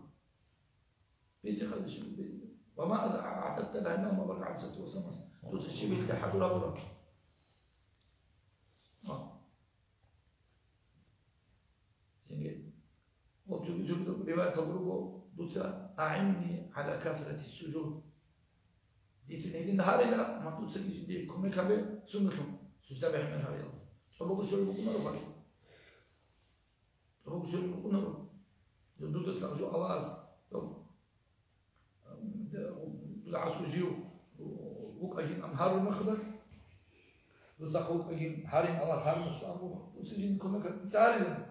بيجي خلي شنو بيجي وما أعددت لها ما برجع على ست وسمس تسشي بيت لحد ولا برا سينجي وتجد رواية تقول دوتسا أعني على كثرة السجود دي سنين نهار لا ما دوتسا دي كم كابي سنتهم سجدة بعمل هاي الله أبوك شو يبغون نروح أبوك شو يبغون نروح دوتسا جو الله العصر جيو وك أجين أمهار المخدر وزاقوك أجين هارين الله خارج مصابوه وسجين كم كان ساري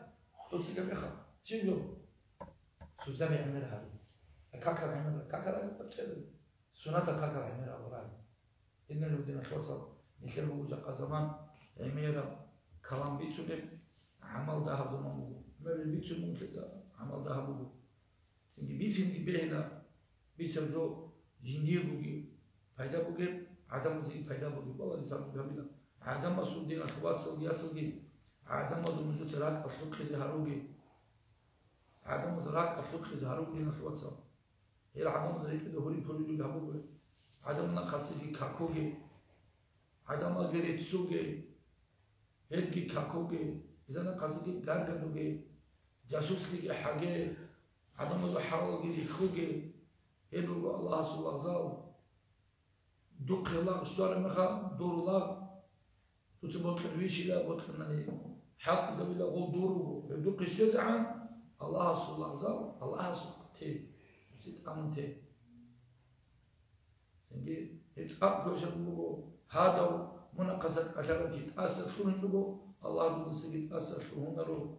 توصيك بيخا شنو سوزا بيعمل هذا كاكر عمل كاكر بتشل سنة كاكر عمل أوراق إن لو بدنا نتواصل نكلم وجاء زمان أميرة كلام بيتشل عمل ده زمان ما بيتشل ممتاز عمل ده بقول سنجي بيسين بيهنا بيسرجو جندير بوجي فايدة بوجي عدم زين فايدة بوجي والله لسان بقابله عدم مسؤولين أخوات سعوديات سعودي عدم مسؤولين زراعة أخلاق زهروجي عدم زراعة أخلاق زهروجي أخوات سعودي هي عدم زراعة دهوري فلوجي جابوجي عدم نقصي كاكوجي عدم أجري تسوجي هيك كاكوجي إذا نقصي جارجدوجي جاسوس لي حاجة عدم زحارجي خوجي هلو الله سبحانه وتعالى دوق الله اشتغل مخا دور الله تتبط الويش لا بطلنا حق زميل الله دوره دوق الشجعة الله سبحانه وتعالى الله سبحانه سيد أمنته سنجي اتقاب كوشبه هذا مناقصة أشارة جيت أسر تنجبه الله دون سجد أسر تهونه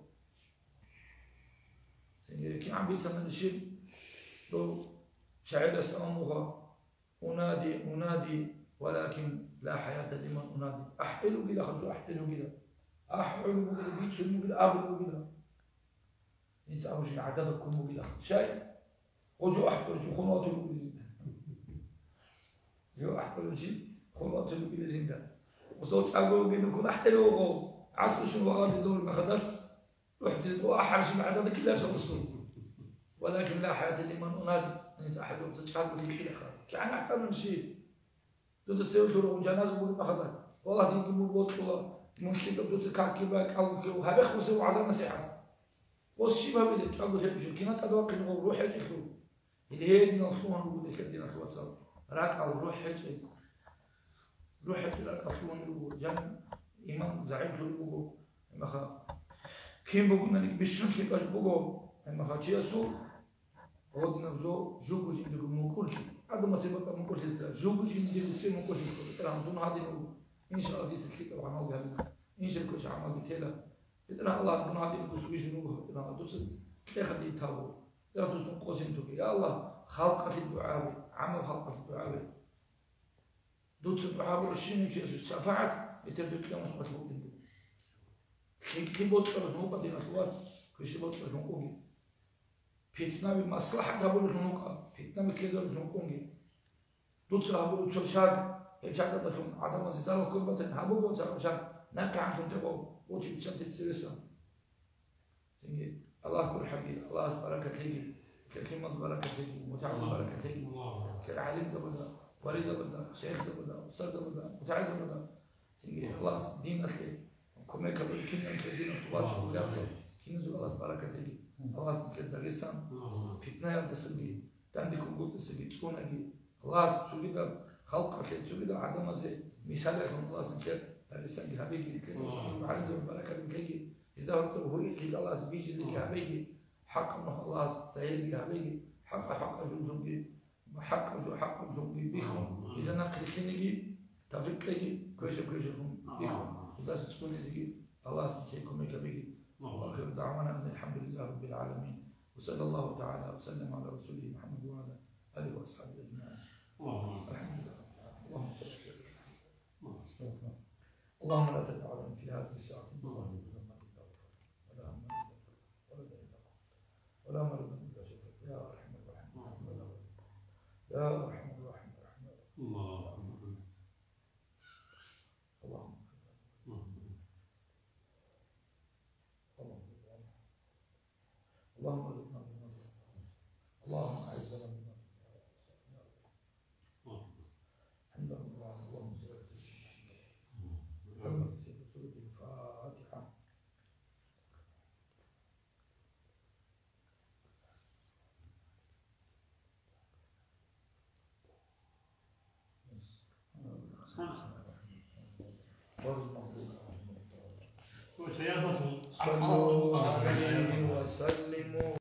سنجي كي عم بيتسمى الشيء لو شعر أسأمها أنادي ولكن لا حياة لمن أنادي أحلو بلا خرجوا أحلو بلا بيتسمو بلا أغلو بلا أنت أمشي عددكم بلا شيء وجو أحلو خنواتو بلا جو أحلو شيء خنواتو بلا زندا وصوت أقول بينكم أحلو عصر شنو غادي زور ما خدش رحت وأحرش بعد هذا كله سوى ولكن لا حياة لمن أنادي أن أحد تشهد به كذا كان أكثر من شيء دوت تسوي تروح جنازة بقول ما خذ والله دين تقول بوت والله ممكن دوت كاكيبك أو كيو هذا خمسة وعزم نصيحة والشيء ما بدك أقول هذا شو كنا تدوق إنه روح يجيكوا اللي هي دين أخوان نقول لك دين أخوان صار راك أو روح يجي روح يجي راك أخوان نقول جن إمام زعيم نقول ما خا كيم بقول نك بيشون كيم باش بقول ما خا تياسو ودنا جو بوجي نديرو مقول هذا ما تبقى مقول تزدا جو بوجي نديرو تسي مقول ترى عندنا هذه إن شاء الله دي سكيت وعمل بها إن شاء الله كوش عمل بتلا ترى الله عندنا هذه نقول سويش نقول ترى دوس تخلي تابو ترى دوس نقوسين توكي يا الله خلقة الدعاء عمل خلقة الدعاء دوس الدعاء والشين يمشي الشفاعة يتبدو كلام صوت المؤمن كي بوتر هو بدين الخواص كوش بوتر هو فتنة بالمصلحة قبل الهنوكا فتنة بكذا الهنوكونجي دوت هابو تشارك يشارك تكون عدم زلزال كل بطن هابو بوتر شارك نك عندهم تبغوا وتشي بتشمت السيرسا سنجي الله كل حقي الله بركة ليجي كلمة بركة ليجي متعز بركة ليجي كعلم زبدا ولي زبدا شيخ زبدا أستاذ زبدا متعز زبدا سنجي الله دين أخي كم يكبر كنا كدين الطوات ولازم كنا زوج الله بركة ليجي الله سنك داغستان فتنة يا بسنجي عندكم قلت سنجي تكون أجي الله سويدا خلقك سويدا عدم زي مثالك الله سنك داغستان جهابيجي كده عايز بركة ليجي إذا هو يجي الله بيجي زي جهابيجي حق الله سعيد جهابيجي حق جودهم جي حق جودهم جي بيخون إذا نقل كنيجي تفك ليجي كويشهم بيخون إذا تكون زي الله سنكيكم يكبيجي وآخر دعوانا أن الحمد لله رب العالمين وصلى الله تعالى وسلم على رسوله محمد وعلى آله وأصحابه أجمعين. الحمد لله. اللهم صل وسلم. اللهم لا تدع في هذه الساعة ولا مرض إلا شفاك يا أرحم الراحمين يا أرحم الراحمين اللهم ارزقنا بالنصر اللهم اعزنا بالنصر الحمد لله اللهم صل على سورة الفاتحة صلوا عليه وسلموا